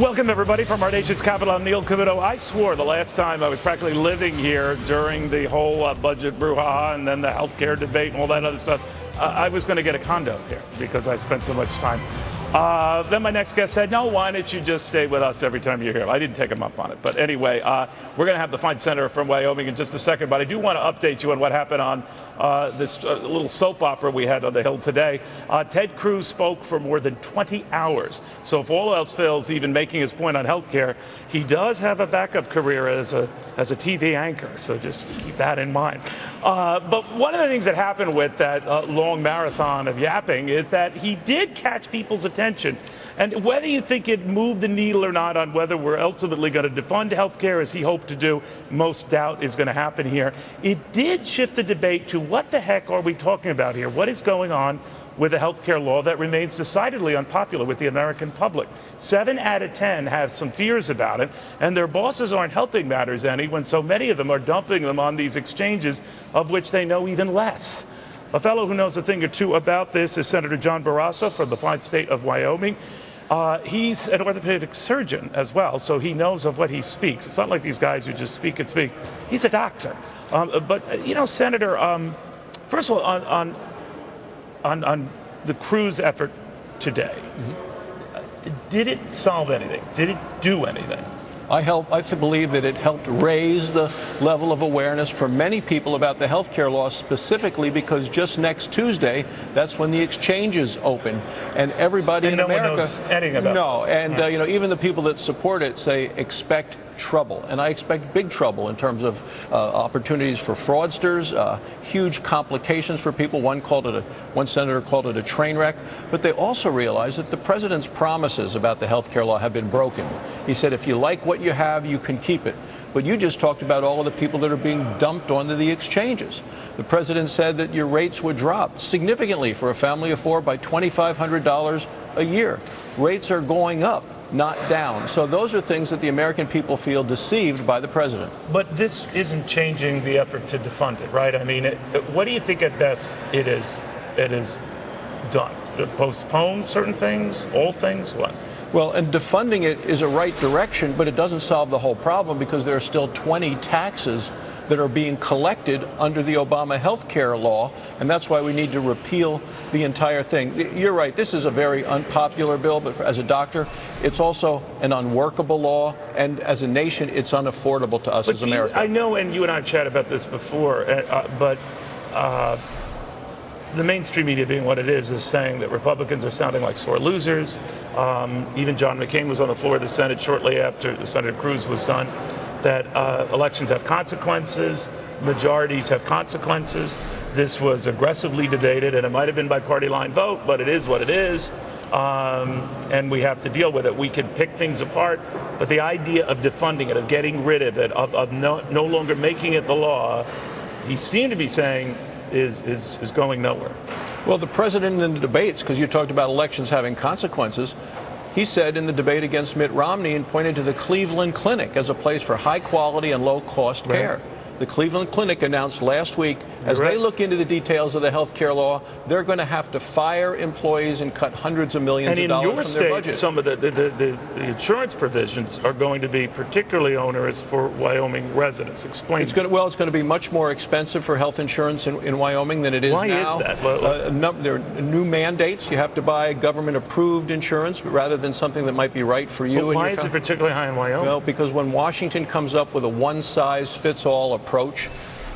Welcome, everybody, from our nation's capital. I'm Neil Cavuto. I swore the last time I was practically living here during the whole budget brouhaha and then the health care debate and all that other stuff, I was going to get a condo here because I spent so much time. Then my next guest said, no, why don't you just stay with us every time you're here? I didn't take him up on it. But anyway, we're going to have the fine senator from Wyoming in just a second. But I do want to update you on what happened on this little soap opera we had on the Hill today. Ted Cruz spoke for more than 20 hours. So if all else fails, even making his point on health care, he does have a backup career as a TV anchor. So just keep that in mind. But one of the things that happened with that long marathon of yapping is that he did catch people's attention. And whether you think it moved the needle or not on whether we're ultimately going to defund health care, as he hoped to do, most doubt is going to happen here. It did shift the debate to what the heck are we talking about here? What is going on with a health care law that remains decidedly unpopular with the American public? 7 out of 10 have some fears about it, and their bosses aren't helping matters any when so many of them are dumping them on these exchanges of which they know even less. A fellow who knows a thing or two about this is Senator John Barrasso from the fine state of Wyoming. He's an orthopedic surgeon as well, so he knows of what he speaks. It's not like these guys who just speak and speak. He's a doctor. But, you know, Senator, first of all, on the Cruz effort today, did it solve anything? Did it do anything? I believe that it helped raise the level of awareness for many people about the health care law, specifically because just next Tuesday, that's when the exchanges open, and everybody in America knows anything about this. And even the people that support it say expect trouble, and I expect big trouble in terms of opportunities for fraudsters, huge complications for people. One senator called it a train wreck, but they also realize that the president's promises about the health care law have been broken. He said, if you like what you have, you can keep it. But you just talked about all of the people that are being dumped onto the exchanges. The president said that your rates would drop significantly for a family of 4 by $2,500 a year. Rates are going up, not down. So those are things that the American people feel deceived by the president. But this isn't changing the effort to defund it, right? I mean, what do you think at best it is done? Postpone certain things, all things, what? Well, and defunding it is a right direction, but it doesn't solve the whole problem because there are still 20 taxes that are being collected under the Obama health care law, and that's why we need to repeal the entire thing. You're right, this is a very unpopular bill, but as a doctor, it's also an unworkable law, and as a nation, it's unaffordable to us as Americans. I know, and you and I have chatted about this before, but the mainstream media, being what it is saying that Republicans are sounding like sore losers. Even John McCain was on the floor of the Senate shortly after Senator Cruz was done, that elections have consequences, majorities have consequences. This was aggressively debated, and it might have been by party line vote, but it is what it is, and we have to deal with it. We can pick things apart, but the idea of defunding it, of getting rid of it, of no longer making it the law, he seemed to be saying is going nowhere. Well, the president in the debates, because you talked about elections having consequences, he said in the debate against Mitt Romney and pointed to the Cleveland Clinic as a place for high quality and low cost care. The Cleveland Clinic announced last week, as they look into the details of the health care law, they're going to have to fire employees and cut hundreds of millions of dollars from their budget. And in your state, some of the insurance provisions are going to be particularly onerous for Wyoming residents. Explain. It's going to be much more expensive for health insurance in Wyoming than it is now. Why is that? There are new mandates. You have to buy government-approved insurance rather than something that might be right for you. But why is it particularly high in Wyoming? Well, because when Washington comes up with a one-size-fits-all approach,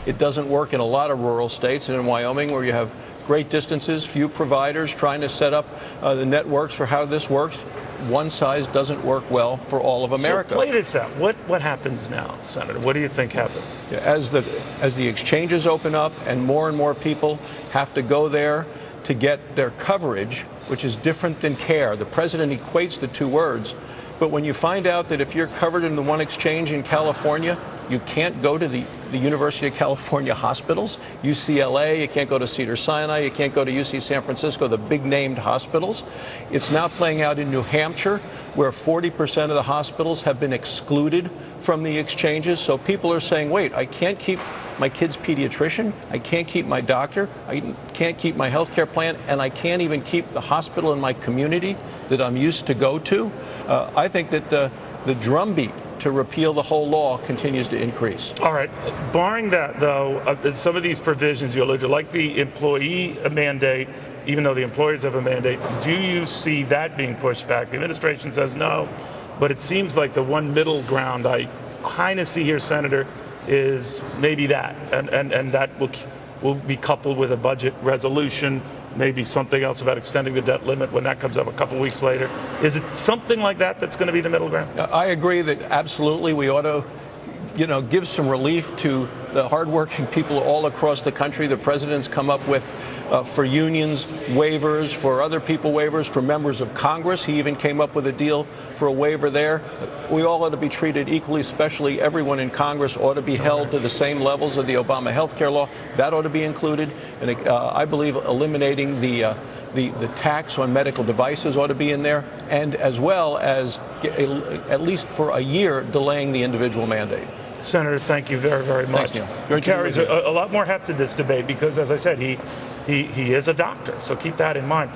it doesn't work in a lot of rural states, and in Wyoming, where you have great distances, few providers trying to set up the networks for how this works, one size doesn't work well for all of America. So play this out. What happens now, Senator? What do you think happens? As the exchanges open up and more people have to go there to get their coverage, which is different than care. The president equates the two words, but when you find out that if you're covered in the one exchange in California, you can't go to the University of California hospitals, UCLA, you can't go to Cedars-Sinai, you can't go to UC San Francisco, the big named hospitals. It's now playing out in New Hampshire, where 40% of the hospitals have been excluded from the exchanges. So people are saying, wait, I can't keep my kid's pediatrician, I can't keep my doctor, I can't keep my health care plan, and I can't even keep the hospital in my community that I'm used to go to. I think that the drumbeat to repeal the whole law continues to increase. All right. Barring that, though, some of these provisions you alluded to, like the employee mandate, even though the employers have a mandate, do you see that being pushed back? The administration says no, but it seems like the one middle ground I kind of see here, Senator, is maybe that, and that will be coupled with a budget resolution, maybe something else about extending the debt limit when that comes up a couple weeks later. Is it something like that that's going to be the middle ground? I agree that absolutely we ought to, give some relief to the hardworking people all across the country. The president's come up with, for unions, waivers, for other people waivers, for members of Congress. He even came up with a deal for a waiver there. We all ought to be treated equally, especially everyone in Congress ought to be held to the same levels of the Obama health care law. That ought to be included. And I believe eliminating the tax on medical devices ought to be in there, and as well as, at least for a year, delaying the individual mandate. Senator, thank you very, very much. Thanks, Neil. He carries a lot more heft to this debate because, as I said, he is a doctor, so keep that in mind.